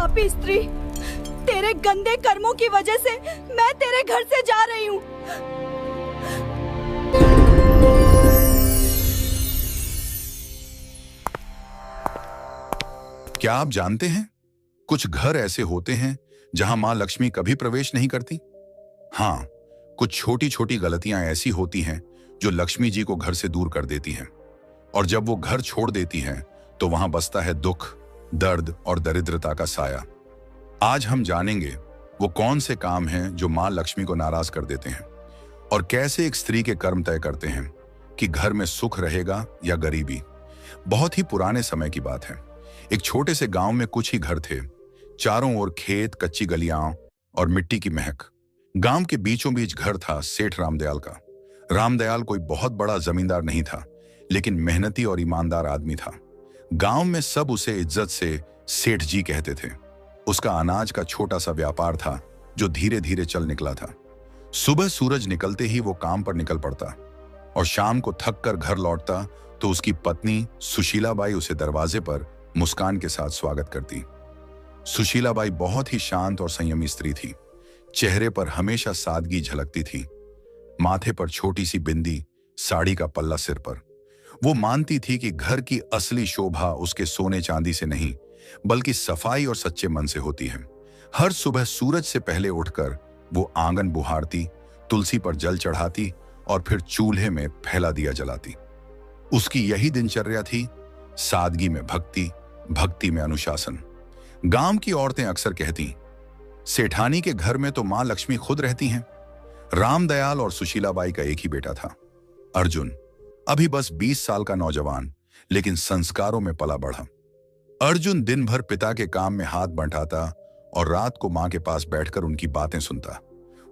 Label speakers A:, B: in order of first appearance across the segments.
A: पापी स्त्री, तेरे गंदे कर्मों की वजह से मैं तेरे घर से जा रही हूँ।
B: क्या आप जानते हैं, कुछ घर ऐसे होते हैं जहां मां लक्ष्मी कभी प्रवेश नहीं करती। हाँ, कुछ छोटी छोटी गलतियां ऐसी होती हैं जो लक्ष्मी जी को घर से दूर कर देती हैं, और जब वो घर छोड़ देती हैं तो वहां बसता है दुख, दर्द और दरिद्रता का साया। आज हम जानेंगे वो कौन से काम हैं जो मां लक्ष्मी को नाराज कर देते हैं, और कैसे एक स्त्री के कर्म तय करते हैं कि घर में सुख रहेगा या गरीबी। बहुत ही पुराने समय की बात है। एक छोटे से गांव में कुछ ही घर थे। चारों ओर खेत, कच्ची गलियां और मिट्टी की महक। गांव के बीचों बीच घर था सेठ रामदयाल का। रामदयाल कोई बहुत बड़ा जमींदार नहीं था, लेकिन मेहनती और ईमानदार आदमी था। गांव में सब उसे इज्जत से सेठ जी कहते थे। उसका अनाज का छोटा सा व्यापार था जो धीरे धीरे चल निकला था। सुबह सूरज निकलते ही वो काम पर निकल पड़ता, और शाम को थक कर घर लौटता तो उसकी पत्नी सुशीलाबाई उसे दरवाजे पर मुस्कान के साथ स्वागत करती। सुशीलाबाई बहुत ही शांत और संयमी स्त्री थी। चेहरे पर हमेशा सादगी झलकती थी। माथे पर छोटी सी बिंदी, साड़ी का पल्ला सिर पर। वो मानती थी कि घर की असली शोभा उसके सोने चांदी से नहीं, बल्कि सफाई और सच्चे मन से होती है। हर सुबह सूरज से पहले उठकर वो आंगन बुहारती, तुलसी पर जल चढ़ाती और फिर चूल्हे में फैला दिया जलाती। उसकी यही दिनचर्या थी, सादगी में भक्ति, भक्ति में अनुशासन। गांव की औरतें अक्सर कहती, सेठानी के घर में तो मां लक्ष्मी खुद रहती हैं। रामदयाल और सुशीलाबाई का एक ही बेटा था, अर्जुन। अभी बस 20 साल का नौजवान, लेकिन संस्कारों में पला बढ़ा। अर्जुन दिन भर पिता के काम में हाथ बंटाता और रात को मां के पास बैठकर उनकी बातें सुनता।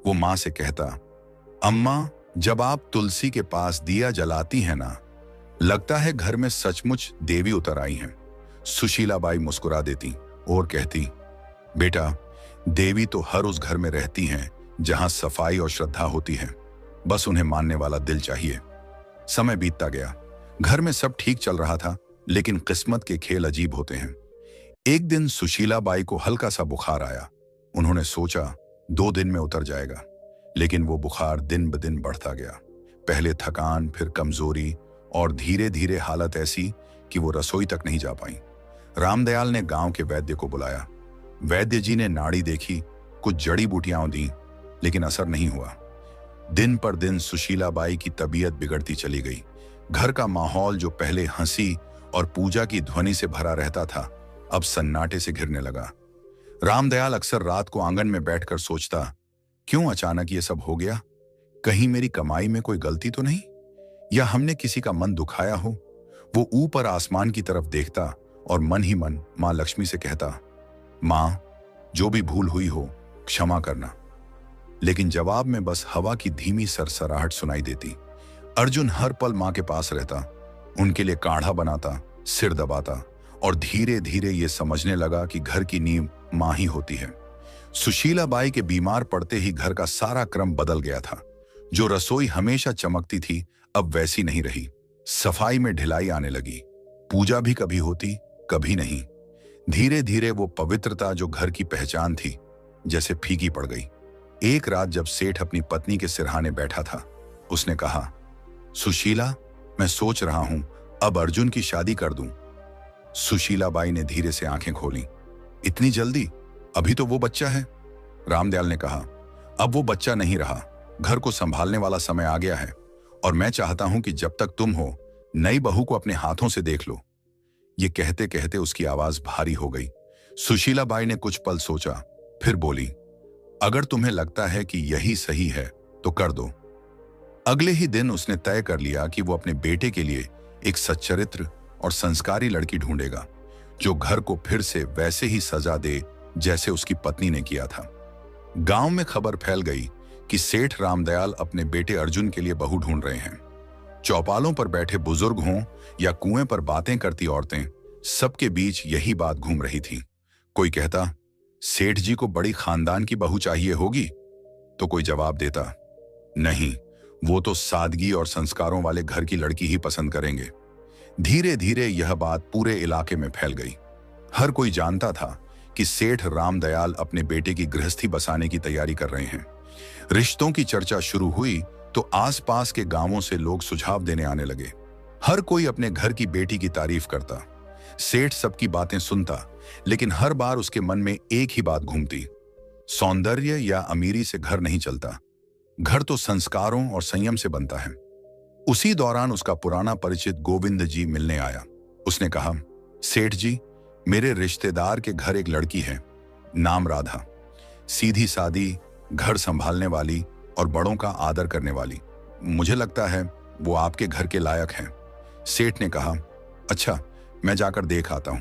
B: वो मां से कहता, अम्मा, जब आप तुलसी के पास दिया जलाती हैं ना, लगता है घर में सचमुच देवी उतर आई हैं। सुशीलाबाई मुस्कुरा देती और कहती, बेटा, देवी तो हर उस घर में रहती हैं जहां सफाई और श्रद्धा होती है। बस उन्हें मानने वाला दिल चाहिए। समय बीतता गया। घर में सब ठीक चल रहा था, लेकिन किस्मत के खेल अजीब होते हैं। एक दिन सुशीलाबाई को हल्का सा बुखार आया। उन्होंने सोचा 2 दिन में उतर जाएगा, लेकिन वो बुखार दिन ब दिन बढ़ता गया। पहले थकान, फिर कमजोरी, और धीरे धीरे हालत ऐसी कि वो रसोई तक नहीं जा पाई। रामदयाल ने गांव के वैद्य को बुलाया। वैद्य जी ने नाड़ी देखी, कुछ जड़ी बूटियां दी, लेकिन असर नहीं हुआ। दिन पर दिन सुशीलाबाई की तबीयत बिगड़ती चली गई। घर का माहौल जो पहले हंसी और पूजा की ध्वनि से भरा रहता था, अब सन्नाटे से घिरने लगा। रामदयाल अक्सर रात को आंगन में बैठकर सोचता, क्यों अचानक ये सब हो गया? कहीं मेरी कमाई में कोई गलती तो नहीं, या हमने किसी का मन दुखाया हो? वो ऊपर आसमान की तरफ देखता और मन ही मन मां लक्ष्मी से कहता, मां, जो भी भूल हुई हो क्षमा करना। लेकिन जवाब में बस हवा की धीमी सरसराहट सुनाई देती। अर्जुन हर पल मां के पास रहता, उनके लिए काढ़ा बनाता, सिर दबाता, और धीरे धीरे ये समझने लगा कि घर की नींव मां ही होती है। सुशीलाबाई के बीमार पड़ते ही घर का सारा क्रम बदल गया था। जो रसोई हमेशा चमकती थी, अब वैसी नहीं रही। सफाई में ढिलाई आने लगी। पूजा भी कभी होती, कभी नहीं। धीरे धीरे वो पवित्रता जो घर की पहचान थी, जैसे फीकी पड़ गई। एक रात जब सेठ अपनी पत्नी के सिरहाने बैठा था, उसने कहा, सुशीला, मैं सोच रहा हूं अब अर्जुन की शादी कर दूं। सुशीलाबाई ने धीरे से आंखें खोली। इतनी जल्दी? अभी तो वो बच्चा है। रामदयाल ने कहा, अब वो बच्चा नहीं रहा, घर को संभालने वाला समय आ गया है, और मैं चाहता हूं कि जब तक तुम हो, नई बहू को अपने हाथों से देख लो। ये कहते कहते उसकी आवाज भारी हो गई। सुशीलाबाई ने कुछ पल सोचा, फिर बोली, अगर तुम्हें लगता है कि यही सही है तो कर दो। अगले ही दिन उसने तय कर लिया कि वो अपने बेटे के लिए एक सच्चरित्र और संस्कारी लड़की ढूंढेगा, जो घर को फिर से वैसे ही सजा दे जैसे उसकी पत्नी ने किया था। गांव में खबर फैल गई कि सेठ रामदयाल अपने बेटे अर्जुन के लिए बहू ढूंढ रहे हैं। चौपालों पर बैठे बुजुर्ग हों या कुएं पर बातें करती औरतें, सबके बीच यही बात घूम रही थी। कोई कहता, सेठ जी को बड़ी खानदान की बहू चाहिए होगी, तो कोई जवाब देता, नहीं, वो तो सादगी और संस्कारों वाले घर की लड़की ही पसंद करेंगे। धीरे धीरे यह बात पूरे इलाके में फैल गई। हर कोई जानता था कि सेठ रामदयाल अपने बेटे की गृहस्थी बसाने की तैयारी कर रहे हैं। रिश्तों की चर्चा शुरू हुई तो आसपास के गांवों से लोग सुझाव देने आने लगे। हर कोई अपने घर की बेटी की तारीफ करता। सेठ सबकी बातें सुनता, लेकिन हर बार उसके मन में एक ही बात घूमती, सौंदर्य या अमीरी से घर नहीं चलता, घर तो संस्कारों और संयम से बनता है। उसी दौरान उसका पुराना परिचित गोविंद जी मिलने आया। उसने कहा, सेठ जी, मेरे रिश्तेदार के घर एक लड़की है, नाम राधा, सीधी सादी, घर संभालने वाली और बड़ों का आदर करने वाली। मुझे लगता है वो आपके घर के लायक हैं। सेठ ने कहा, अच्छा, मैं जाकर देख आता हूं।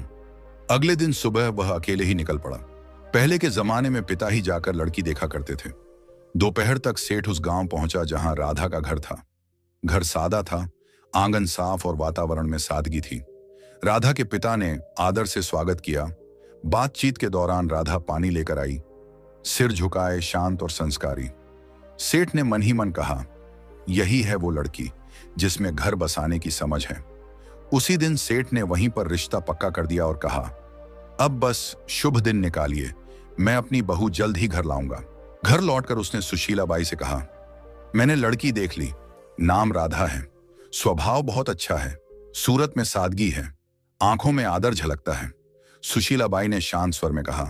B: अगले दिन सुबह वह अकेले ही निकल पड़ा। पहले के जमाने में पिता ही जाकर लड़की देखा करते थे। दोपहर तक सेठ उस गांव पहुंचा जहां राधा का घर था। घर सादा था, आंगन साफ और वातावरण में सादगी थी। राधा के पिता ने आदर से स्वागत किया। बातचीत के दौरान राधा पानी लेकर आई, सिर झुकाए, शांत और संस्कारी। सेठ ने मन ही मन कहा, यही है वो लड़की जिसमें घर बसाने की समझ है। उसी दिन सेठ ने वहीं पर रिश्ता पक्का कर दिया और कहा, अब बस शुभ दिन निकालिए, मैं अपनी बहू जल्द ही घर लाऊंगा। घर लौटकर उसने सुशीला बाई से कहा, मैंने लड़की देख ली, नाम राधा है, स्वभाव बहुत अच्छा है, सूरत में सादगी है, आंखों में आदर झलकता है। सुशीला बाई ने शांत स्वर में कहा,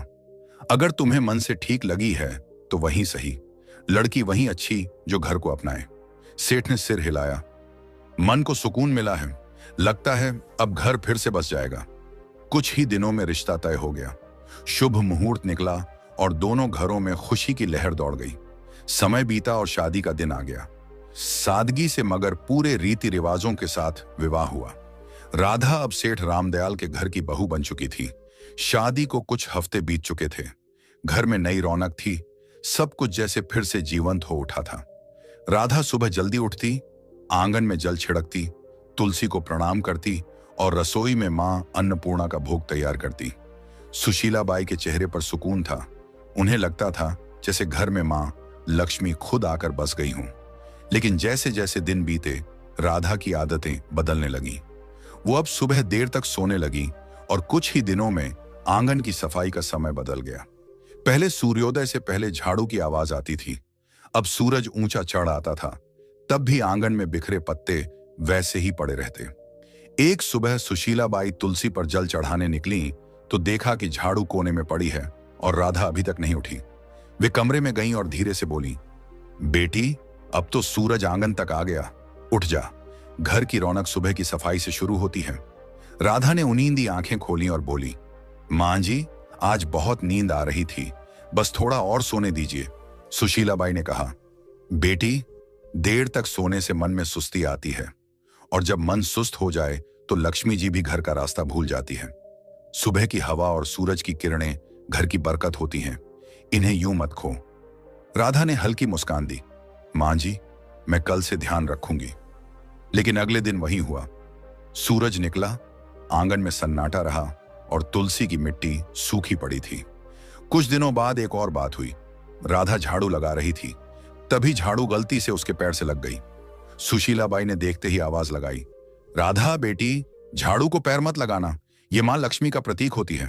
B: अगर तुम्हें मन से ठीक लगी है तो वहीं सही, लड़की वहीं अच्छी जो घर को अपनाए। सेठ ने सिर हिलाया, मन को सुकून मिला है, लगता है अब घर फिर से बस जाएगा। कुछ ही दिनों में रिश्ता तय हो गया। शुभ मुहूर्त निकला और दोनों घरों में खुशी की लहर दौड़ गई। समय बीता और शादी का दिन आ गया। सादगी से मगर पूरे रीति रिवाजों के साथ विवाह हुआ। राधा अब सेठ रामदयाल के घर की बहू बन चुकी थी। शादी को कुछ हफ्ते बीत चुके थे। घर में नई रौनक थी, सब कुछ जैसे फिर से जीवंत हो उठा था। राधा सुबह जल्दी उठती, आंगन में जल छिड़कती, तुलसी को प्रणाम करती और रसोई में मां अन्नपूर्णा का भोग तैयार करती। सुशीला बाई के चेहरे पर सुकून था। उन्हें लगता था जैसे घर में मां लक्ष्मी खुद आकर बस गई हूं। लेकिन जैसे जैसे दिन बीते, राधा की आदतें बदलने लगीं। वो अब सुबह देर तक सोने लगी और कुछ ही दिनों में आंगन की सफाई का समय बदल गया। पहले सूर्योदय से पहले झाड़ू की आवाज आती थी, अब सूरज ऊंचा चढ़ आता था, तब भी आंगन में बिखरे पत्ते वैसे ही पड़े रहते। एक सुबह सुशीला बाई तुलसी पर जल चढ़ाने निकली तो देखा कि झाड़ू कोने में पड़ी है और राधा अभी तक नहीं उठी। वे कमरे में गईं और धीरे से बोली, बेटी, अब तो सूरज आंगन तक आ गया, उठ जा, घर की रौनक सुबह की सफाई से शुरू होती है। राधा ने उनींदी आंखें खोली और बोली, मां जी, आज बहुत नींद आ रही थी, बस थोड़ा और सोने दीजिए। सुशीला बाई ने कहा, बेटी, देर तक सोने से मन में सुस्ती आती है और जब मन सुस्त हो जाए तो लक्ष्मी जी भी घर का रास्ता भूल जाती है। सुबह की हवा और सूरज की किरणें घर की बरकत होती हैं, इन्हें यूं मत खो। राधा ने हल्की मुस्कान दी, मां जी, मैं कल से ध्यान रखूंगी। लेकिन अगले दिन वही हुआ। सूरज निकला, आंगन में सन्नाटा रहा और तुलसी की मिट्टी सूखी पड़ी थी। कुछ दिनों बाद एक और बात हुई। राधा झाड़ू लगा रही थी, तभी झाड़ू गलती से उसके पैर से लग गई। सुशीला बाई ने देखते ही आवाज लगाई, राधा बेटी, झाड़ू को पैर मत लगाना, ये मां लक्ष्मी का प्रतीक होती है।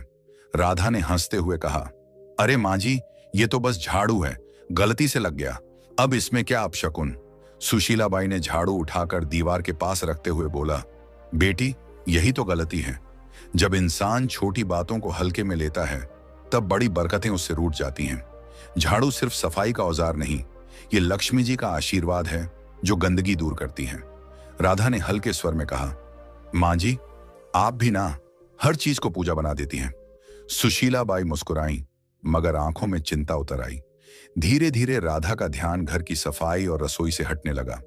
B: राधा ने हंसते हुए कहा, अरे मां जी, ये तो बस झाड़ू है, गलती से लग गया, अब इसमें क्या अपशकुन। सुशीला बाई ने झाड़ू उठाकर दीवार के पास रखते हुए बोला, बेटी, यही तो गलती है। जब इंसान छोटी बातों को हल्के में लेता है तब बड़ी बरकतें उससे रूठ जाती हैं। झाड़ू सिर्फ सफाई का औजार नहीं, ये लक्ष्मी जी का आशीर्वाद है जो गंदगी दूर करती है। राधा ने हल्के स्वर में कहा, मां जी, आप भी ना हर चीज को पूजा बना देती हैं। सुशीला बाई मुस्कुराई, मगर आंखों में चिंता उतर आई। धीरे धीरे राधा का ध्यान घर की सफाई और रसोई से हटने लगा।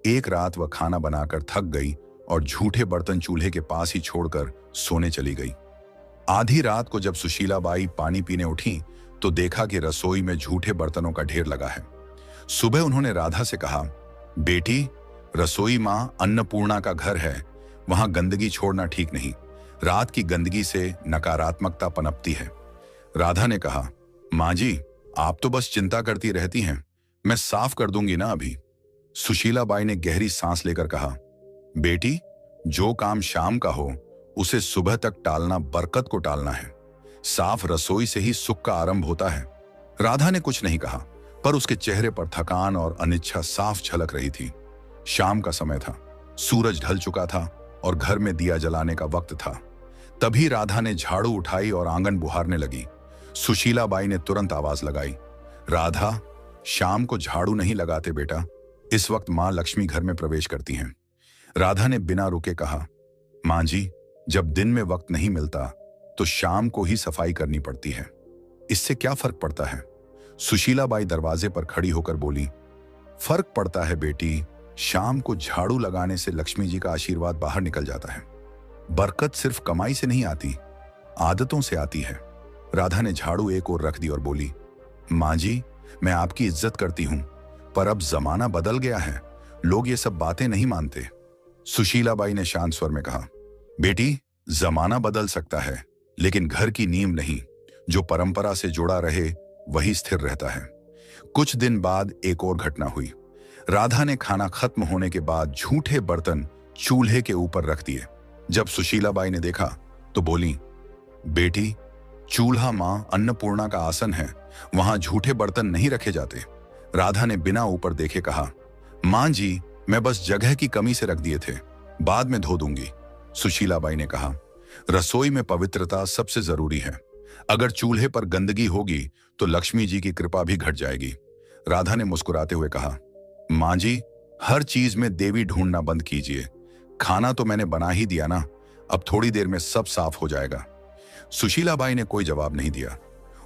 B: एक रात वह खाना बनाकर थक गई और झूठे बर्तन चूल्हे के पास ही छोड़कर सोने चली गई। आधी रात को जब सुशीला बाई पानी पीने उठी तो देखा कि रसोई में झूठे बर्तनों का ढेर लगा है। सुबह उन्होंने राधा से कहा, बेटी, रसोई मां अन्नपूर्णा का घर है, वहां गंदगी छोड़ना ठीक नहीं, रात की गंदगी से नकारात्मकता पनपती है। राधा ने कहा, मां जी, आप तो बस चिंता करती रहती हैं, मैं साफ कर दूंगी ना अभी। सुशीला बाई ने गहरी सांस लेकर कहा, बेटी, जो काम शाम का हो उसे सुबह तक टालना बरकत को टालना है। साफ रसोई से ही सुख का आरंभ होता है। राधा ने कुछ नहीं कहा, पर उसके चेहरे पर थकान और अनिच्छा साफ झलक रही थी। शाम का समय था, सूरज ढल चुका था और घर में दिया जलाने का वक्त था। तभी राधा ने झाड़ू उठाई और आंगन बुहारने लगी। सुशीला बाई ने तुरंत आवाज लगाई, राधा, शाम को झाड़ू नहीं लगाते बेटा, इस वक्त मां लक्ष्मी घर में प्रवेश करती हैं। राधा ने बिना रुके कहा, मां जी, जब दिन में वक्त नहीं मिलता तो शाम को ही सफाई करनी पड़ती है, इससे क्या फर्क पड़ता है? सुशीला बाई दरवाजे पर खड़ी होकर बोली, फर्क पड़ता है बेटी, शाम को झाड़ू लगाने से लक्ष्मी जी का आशीर्वाद बाहर निकल जाता है। बरकत सिर्फ कमाई से नहीं आती, आदतों से आती है। राधा ने झाड़ू एक ओर रख दी और बोली, मां जी, मैं आपकी इज्जत करती हूं, पर अब जमाना बदल गया है, लोग ये सब बातें नहीं मानते। सुशीला बाई ने शांत स्वर में कहा, बेटी, जमाना बदल सकता है, लेकिन घर की नींव नहीं। जो परंपरा से जुड़ा रहे वही स्थिर रहता है। कुछ दिन बाद एक और घटना हुई। राधा ने खाना खत्म होने के बाद झूठे बर्तन चूल्हे के ऊपर रख दिए। जब सुशीला बाई ने देखा तो बोली, बेटी, चूल्हा मां अन्नपूर्णा का आसन है, वहां झूठे बर्तन नहीं रखे जाते। राधा ने बिना ऊपर देखे कहा, मां जी, मैं बस जगह की कमी से रख दिए थे, बाद में धो दूंगी। सुशीला बाई ने कहा, रसोई में पवित्रता सबसे जरूरी है। अगर चूल्हे पर गंदगी होगी तो लक्ष्मी जी की कृपा भी घट जाएगी। राधा ने मुस्कुराते हुए कहा, मां जी, हर चीज में देवी ढूंढना बंद कीजिए। खाना तो मैंने बना ही दिया ना, अब थोड़ी देर में सब साफ हो जाएगा। सुशीला बाई ने कोई जवाब नहीं दिया।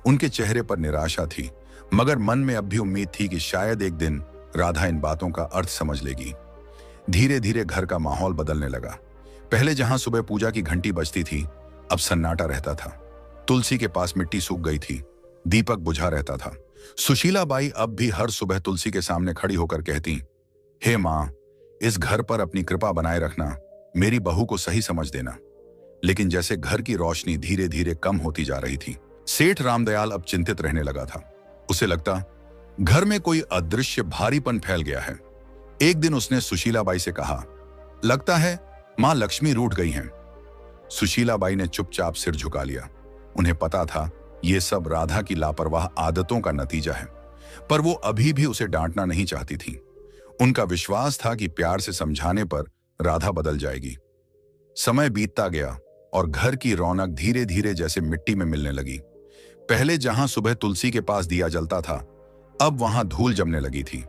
B: उनके चेहरे पर निराशा थी, मगर मन में अब भी उम्मीद थी कि शायद एक दिन राधा इन बातों का अर्थ समझ लेगी। धीरे धीरे घर का माहौल बदलने लगा। पहले जहां सुबह पूजा की घंटी बजती थी, अब सन्नाटा रहता था। तुलसी के पास मिट्टी सूख गई थी, दीपक बुझा रहता था। सुशीला बाई अब भी हर सुबह तुलसी के सामने खड़ी होकर कहती, हे मां, इस घर पर अपनी कृपा बनाए रखना, मेरी बहू को सही समझ देना। लेकिन जैसे घर की रोशनी धीरे धीरे कम होती जा रही थी, सेठ रामदयाल अब चिंतित रहने लगा था। उसे लगता घर में कोई अदृश्य भारीपन फैल गया है। एक दिन उसने सुशीला बाई से कहा, लगता है मां लक्ष्मी रूठ गई हैं। सुशीला बाई ने चुपचाप सिर झुका लिया। उन्हें पता था यह सब राधा की लापरवाह आदतों का नतीजा है, पर वो अभी भी उसे डांटना नहीं चाहती थी। उनका विश्वास था कि प्यार से समझाने पर राधा बदल जाएगी। समय बीतता गया और घर की रौनक धीरे धीरे जैसे मिट्टी में मिलने लगी। पहले जहां सुबह तुलसी के पास दिया जलता था, अब वहां धूल जमने लगी थी।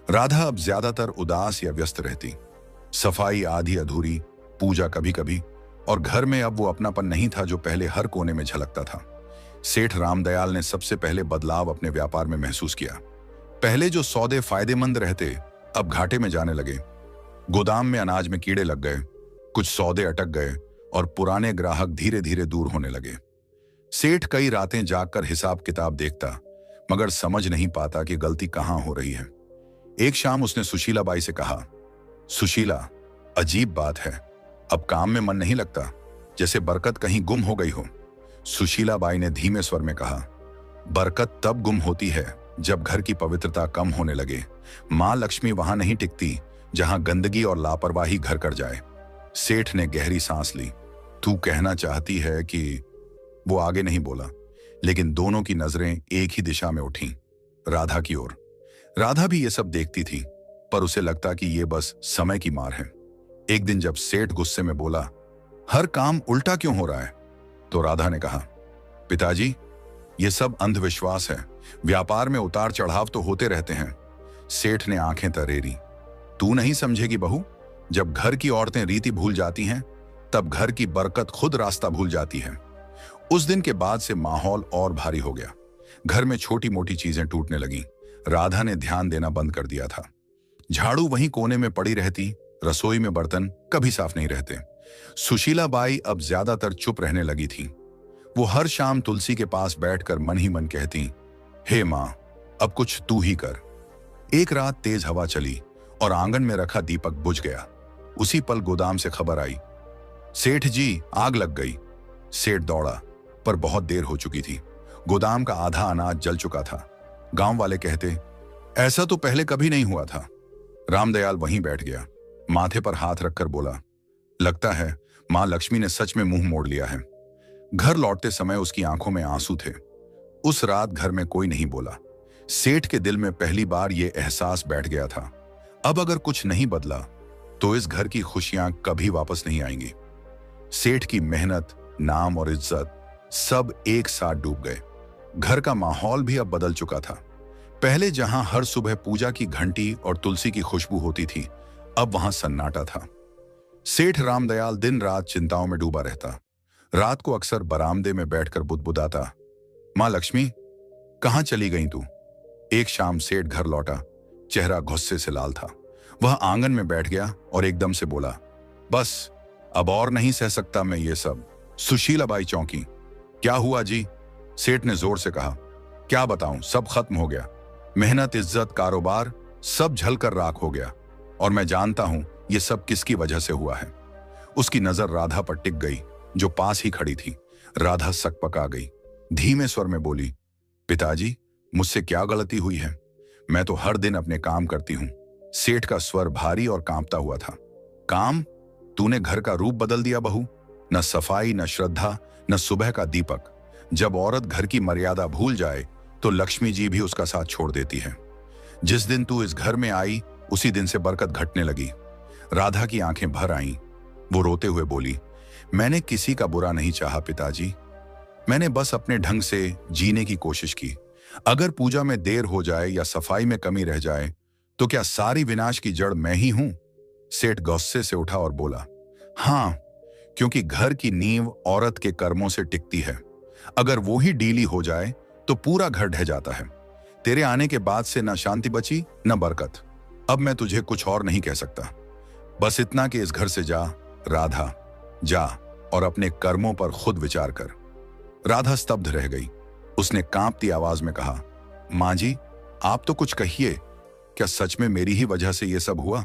B: राधा अब ज्यादातर उदास या व्यस्त रहती। सफाई आधी अधूरी, पूजा कभी कभी, और घर में अब वो अपनापन नहीं था जो पहले हर कोने में झलकता था। सेठ रामदयाल ने सबसे पहले बदलाव अपने व्यापार में महसूस किया। पहले जो सौदे फायदेमंद रहते, अब घाटे में जाने लगे। गोदाम में अनाज में कीड़े लग गए, कुछ सौदे अटक गए और पुराने ग्राहक धीरे धीरे दूर होने लगे। सेठ कई रातें जागकर हिसाब किताब देखता, मगर समझ नहीं पाता कि गलती कहां हो रही है। एक शाम उसने सुशीला बाई से कहा, सुशीला, अजीब बात है, अब काम में मन नहीं लगता, जैसे बरकत कहीं गुम हो गई हो। सुशीला बाई ने धीमे स्वर में कहा, बरकत तब गुम होती है जब घर की पवित्रता कम होने लगे। मां लक्ष्मी वहां नहीं टिकती जहां गंदगी और लापरवाही घर कर जाए। सेठ ने गहरी सांस ली। तू कहना चाहती है कि... वो आगे नहीं बोला, लेकिन दोनों की नजरें एक ही दिशा में उठीं, राधा की ओर। राधा भी ये सब देखती थी, पर उसे लगता कि ये बस समय की मार है। एक दिन जब सेठ गुस्से में बोला, हर काम उल्टा क्यों हो रहा है, तो राधा ने कहा, पिताजी, ये सब अंधविश्वास है, व्यापार में उतार चढ़ाव तो होते रहते हैं। सेठ ने आंखें तरेरी। तू नहीं समझेगी बहू, जब घर की औरतें रीति भूल जाती हैं, तब घर की बरकत खुद रास्ता भूल जाती है। उस दिन के बाद से माहौल और भारी हो गया। घर में छोटी मोटी चीजें टूटने लगीं। राधा ने ध्यान देना बंद कर दिया था। झाड़ू वहीं कोने में पड़ी रहती, रसोई में बर्तन कभी साफ नहीं रहते। सुशीला बाई अब ज्यादातर चुप रहने लगी थी। वो हर शाम तुलसी के पास बैठकर मन ही मन कहती, हे मां, अब कुछ तू ही कर। एक रात तेज हवा चली और आंगन में रखा दीपक बुझ गया। उसी पल गोदाम से खबर आई, सेठ जी, आग लग गई। सेठ दौड़ा, पर बहुत देर हो चुकी थी। गोदाम का आधा अनाज जल चुका था। गांव वाले कहते, ऐसा तो पहले कभी नहीं हुआ था। रामदयाल वहीं बैठ गया, माथे पर हाथ रखकर बोला, लगता है मां लक्ष्मी ने सच में मुंह मोड़ लिया है। घर लौटते समय उसकी आंखों में आंसू थे। उस रात घर में कोई नहीं बोला। सेठ के दिल में पहली बार यह एहसास बैठ गया था, अब अगर कुछ नहीं बदला तो इस घर की खुशियां कभी वापस नहीं आएंगी। सेठ की मेहनत, नाम और इज्जत सब एक साथ डूब गए। घर का माहौल भी अब बदल चुका था। पहले जहां हर सुबह पूजा की घंटी और तुलसी की खुशबू होती थी, अब वहां सन्नाटा था। सेठ रामदयाल दिन रात चिंताओं में डूबा रहता। रात को अक्सर बरामदे में बैठकर बुदबुदाता, मां लक्ष्मी, कहां चली गई तू? एक शाम सेठ घर लौटा, चेहरा गुस्से से लाल था। वह आंगन में बैठ गया और एकदम से बोला, बस अब और नहीं सह सकता मैं ये सब। सुशीलाबाई चौंकी। क्या हुआ जी? सेठ ने जोर से कहा। क्या बताऊं, सब खत्म हो गया। मेहनत, इज्जत, कारोबार सब झलकर राख हो गया। और मैं जानता हूं ये सब किसकी वजह से हुआ है। उसकी नजर राधा पर टिक गई, जो पास ही खड़ी थी। राधा सकपका गई, धीमे स्वर में बोली, पिताजी, मुझसे क्या गलती हुई है? मैं तो हर दिन अपने काम करती हूं। सेठ का स्वर भारी और कांपता हुआ था। काम? तूने घर का रूप बदल दिया बहू। न सफाई, न श्रद्धा, न सुबह का दीपक। जब औरत घर की मर्यादा भूल जाए तो लक्ष्मी जी भी उसका साथ छोड़ देती है। जिस दिन तू इस घर में आई, उसी दिन से बरकत घटने लगी। राधा की आंखें भर आईं। वो रोते हुए बोली, मैंने किसी का बुरा नहीं चाहा पिताजी। मैंने बस अपने ढंग से जीने की कोशिश की। अगर पूजा में देर हो जाए या सफाई में कमी रह जाए तो क्या सारी विनाश की जड़ मैं ही हूं? सेठ गुस्से से उठा और बोला, हां, क्योंकि घर की नींव औरत के कर्मों से टिकती है। अगर वो ही ढीली हो जाए तो पूरा घर ढह जाता है। तेरे आने के बाद से न शांति बची न बरकत। अब मैं तुझे कुछ और नहीं कह सकता, बस इतना कि इस घर से जा राधा, जा और अपने कर्मों पर खुद विचार कर। राधा स्तब्ध रह गई। उसने कांपती आवाज में कहा, मां जी, आप तो कुछ कहिए। क्या सच में मेरी ही वजह से यह सब हुआ?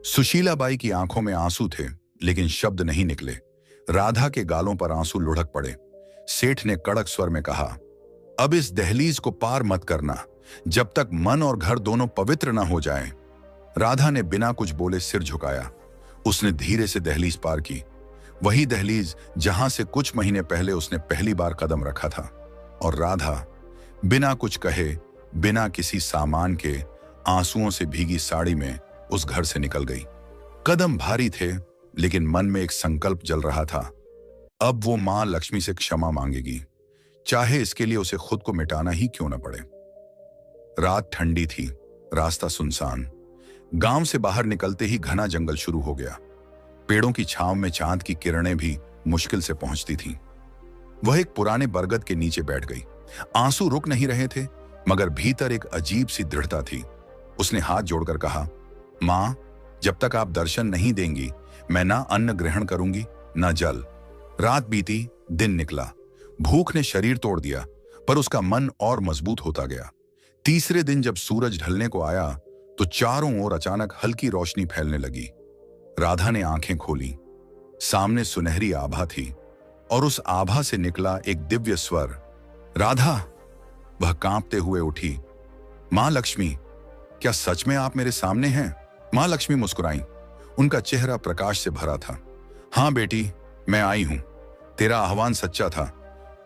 B: सुशीलाबाई की आंखों में आंसू थे, लेकिन शब्द नहीं निकले। राधा के गालों पर आंसू लुढ़क पड़े। सेठ ने कड़क स्वर में कहा, अब इस दहलीज को पार मत करना जब तक मन और घर दोनों पवित्र न हो जाएं। राधा ने बिना कुछ बोले सिर झुकाया। उसने धीरे से दहलीज पार की, वही दहलीज जहां से कुछ महीने पहले उसने पहली बार कदम रखा था। और राधा बिना कुछ कहे, बिना किसी सामान के, आंसुओं से भीगी साड़ी में उस घर से निकल गई। कदम भारी थे, लेकिन मन में एक संकल्प जल रहा था। अब वो मां लक्ष्मी से क्षमा मांगेगी, चाहे इसके लिए उसे खुद को मिटाना ही क्यों न पड़े। रात ठंडी थी, रास्ता सुनसान। गांव से बाहर निकलते ही घना जंगल शुरू हो गया। पेड़ों की छांव में चांद की किरणें भी मुश्किल से पहुंचती थीं। वह एक पुराने बरगद के नीचे बैठ गई। आंसू रुक नहीं रहे थे, मगर भीतर एक अजीब सी दृढ़ता थी। उसने हाथ जोड़कर कहा, मां, जब तक आप दर्शन नहीं देंगी, मैं ना अन्न ग्रहण करूंगी ना जल। रात बीती, दिन निकला। भूख ने शरीर तोड़ दिया, पर उसका मन और मजबूत होता गया। तीसरे दिन जब सूरज ढलने को आया तो चारों ओर अचानक हल्की रोशनी फैलने लगी। राधा ने आंखें खोली। सामने सुनहरी आभा थी और उस आभा से निकला एक दिव्य स्वर, राधा। वह कांपते हुए उठी। मां लक्ष्मी, क्या सच में आप मेरे सामने हैं? मां लक्ष्मी मुस्कुराई। उनका चेहरा प्रकाश से भरा था। हां बेटी, मैं आई हूं। तेरा आह्वान सच्चा था।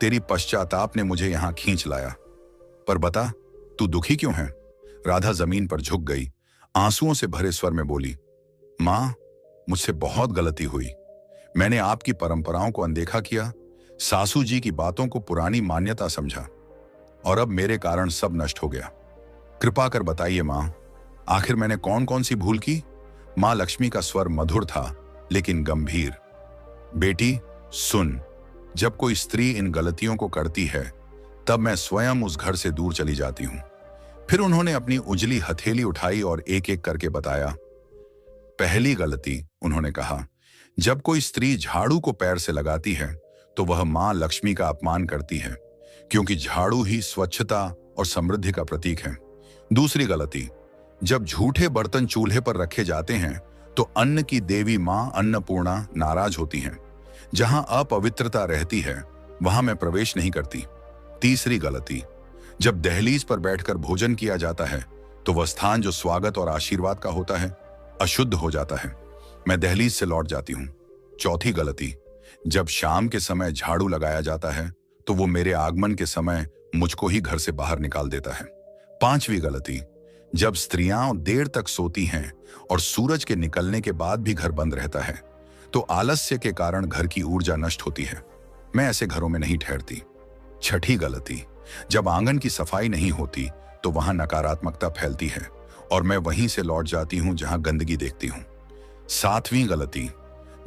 B: तेरी पश्चाताप ने मुझे यहां खींच लाया। पर बता, तू दुखी क्यों है? राधा जमीन पर झुक गई, आंसुओं से भरे स्वर में बोली, मां, मुझसे बहुत गलती हुई। मैंने आपकी परंपराओं को अनदेखा किया, सासू जी की बातों को पुरानी मान्यता समझा, और अब मेरे कारण सब नष्ट हो गया। कृपा कर बताइए मां, आखिर मैंने कौन कौन सी भूल की? मां लक्ष्मी का स्वर मधुर था लेकिन गंभीर। बेटी सुन, जब कोई स्त्री इन गलतियों को करती है तब मैं स्वयं उस घर से दूर चली जाती हूं। फिर उन्होंने अपनी उजली हथेली उठाई और एक एक करके बताया। पहली गलती, उन्होंने कहा, जब कोई स्त्री झाड़ू को पैर से लगाती है तो वह मां लक्ष्मी का अपमान करती है, क्योंकि झाड़ू ही स्वच्छता और समृद्धि का प्रतीक है। दूसरी गलती, जब झूठे बर्तन चूल्हे पर रखे जाते हैं तो अन्न की देवी मां अन्नपूर्णा नाराज होती हैं। जहां अपवित्रता रहती है वहां मैं प्रवेश नहीं करती। तीसरी गलती, जब दहलीज पर बैठकर भोजन किया जाता है तो वह स्थान जो स्वागत और आशीर्वाद का होता है अशुद्ध हो जाता है। मैं दहलीज से लौट जाती हूँ। चौथी गलती, जब शाम के समय झाड़ू लगाया जाता है तो वो मेरे आगमन के समय मुझको ही घर से बाहर निकाल देता है। 5वीं गलती, जब स्त्रियां देर तक सोती हैं और सूरज के निकलने के बाद भी घर बंद रहता है तो आलस्य के कारण घर की ऊर्जा नष्ट होती है। मैं ऐसे घरों में नहीं ठहरती। 6ठी गलती, जब आंगन की सफाई नहीं होती तो वहां नकारात्मकता फैलती है और मैं वहीं से लौट जाती हूं जहां गंदगी देखती हूं। 7वीं गलती,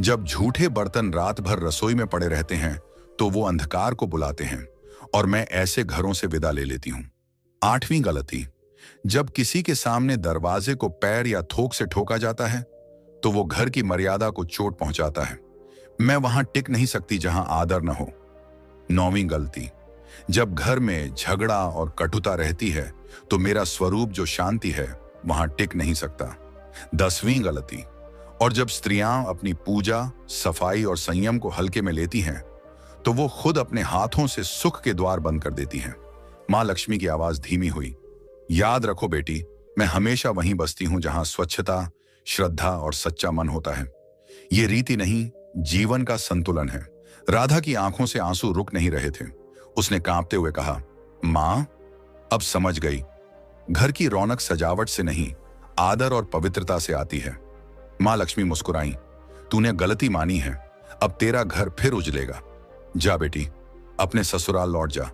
B: जब झूठे बर्तन रात भर रसोई में पड़े रहते हैं तो वो अंधकार को बुलाते हैं और मैं ऐसे घरों से विदा ले लेती हूं। 8वीं गलती, जब किसी के सामने दरवाजे को पैर या थोक से ठोका जाता है तो वो घर की मर्यादा को चोट पहुंचाता है। मैं वहां टिक नहीं सकती जहां आदर न हो। 9वीं गलती, जब घर में झगड़ा और कटुता रहती है तो मेरा स्वरूप जो शांति है वहां टिक नहीं सकता। 10वीं गलती, और जब स्त्रियां अपनी पूजा, सफाई और संयम को हल्के में लेती हैं तो वो खुद अपने हाथों से सुख के द्वार बंद कर देती हैं। मां लक्ष्मी की आवाज धीमी हुई, याद रखो बेटी, मैं हमेशा वहीं बसती हूं जहां स्वच्छता, श्रद्धा और सच्चा मन होता है। ये रीति नहीं, जीवन का संतुलन है। राधा की आंखों से आंसू रुक नहीं रहे थे। उसने कांपते हुए कहा, मां, अब समझ गई, घर की रौनक सजावट से नहीं, आदर और पवित्रता से आती है। मां लक्ष्मी मुस्कुराई, तूने गलती मानी है, अब तेरा घर फिर उजलेगा। जा बेटी, अपने ससुराल लौट जा,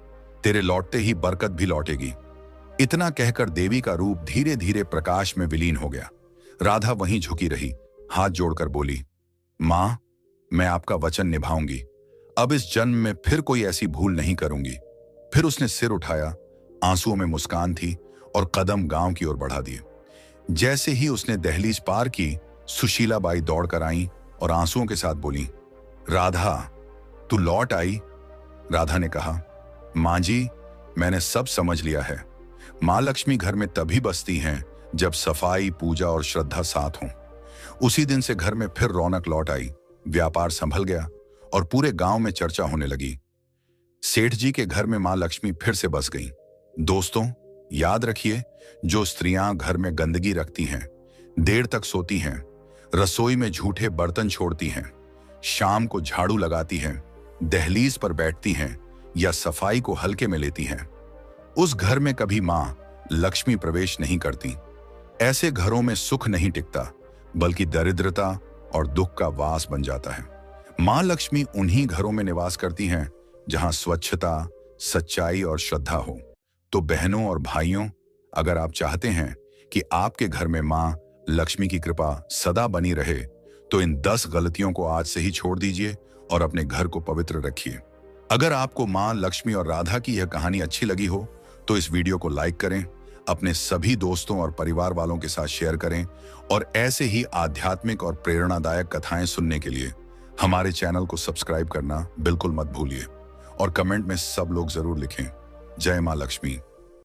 B: तेरे लौटते ही बरकत भी लौटेगी। इतना कहकर देवी का रूप धीरे धीरे प्रकाश में विलीन हो गया। राधा वहीं झुकी रही, हाथ जोड़कर बोली, मां, मैं आपका वचन निभाऊंगी, अब इस जन्म में फिर कोई ऐसी भूल नहीं करूंगी। फिर उसने सिर उठाया, आंसुओं में मुस्कान थी और कदम गांव की ओर बढ़ा दिए। जैसे ही उसने दहलीज पार की, सुशीला बाई दौड़कर आई और आंसुओं के साथ बोली, राधा, तू लौट आई। राधा ने कहा, मां जी, मैंने सब समझ लिया है। मां लक्ष्मी घर में तभी बसती हैं जब सफाई, पूजा और श्रद्धा साथ हों। उसी दिन से घर में फिर रौनक लौट आई, व्यापार संभल गया और पूरे गांव में चर्चा होने लगी। सेठ जी के घर में मां लक्ष्मी फिर से बस गईं। दोस्तों, याद रखिए, जो स्त्रियां घर में गंदगी रखती हैं, देर तक सोती हैं, रसोई में झूठे बर्तन छोड़ती हैं, शाम को झाड़ू लगाती हैं, दहलीज पर बैठती हैं या सफाई को हल्के में लेती हैं, उस घर में कभी मां लक्ष्मी प्रवेश नहीं करती। ऐसे घरों में सुख नहीं टिकता, बल्कि दरिद्रता और दुख का वास बन जाता है। मां लक्ष्मी उन्हीं घरों में निवास करती हैं जहां स्वच्छता, सच्चाई और श्रद्धा हो। तो बहनों और भाइयों, अगर आप चाहते हैं कि आपके घर में मां लक्ष्मी की कृपा सदा बनी रहे तो इन 10 गलतियों को आज से ही छोड़ दीजिए और अपने घर को पवित्र रखिए। अगर आपको मां लक्ष्मी और राधा की यह कहानी अच्छी लगी हो तो इस वीडियो को लाइक करें, अपने सभी दोस्तों और परिवार वालों के साथ शेयर करें और ऐसे ही आध्यात्मिक और प्रेरणादायक कथाएं सुनने के लिए हमारे चैनल को सब्सक्राइब करना बिल्कुल मत भूलिए और कमेंट में सब लोग जरूर लिखें, जय मां लक्ष्मी।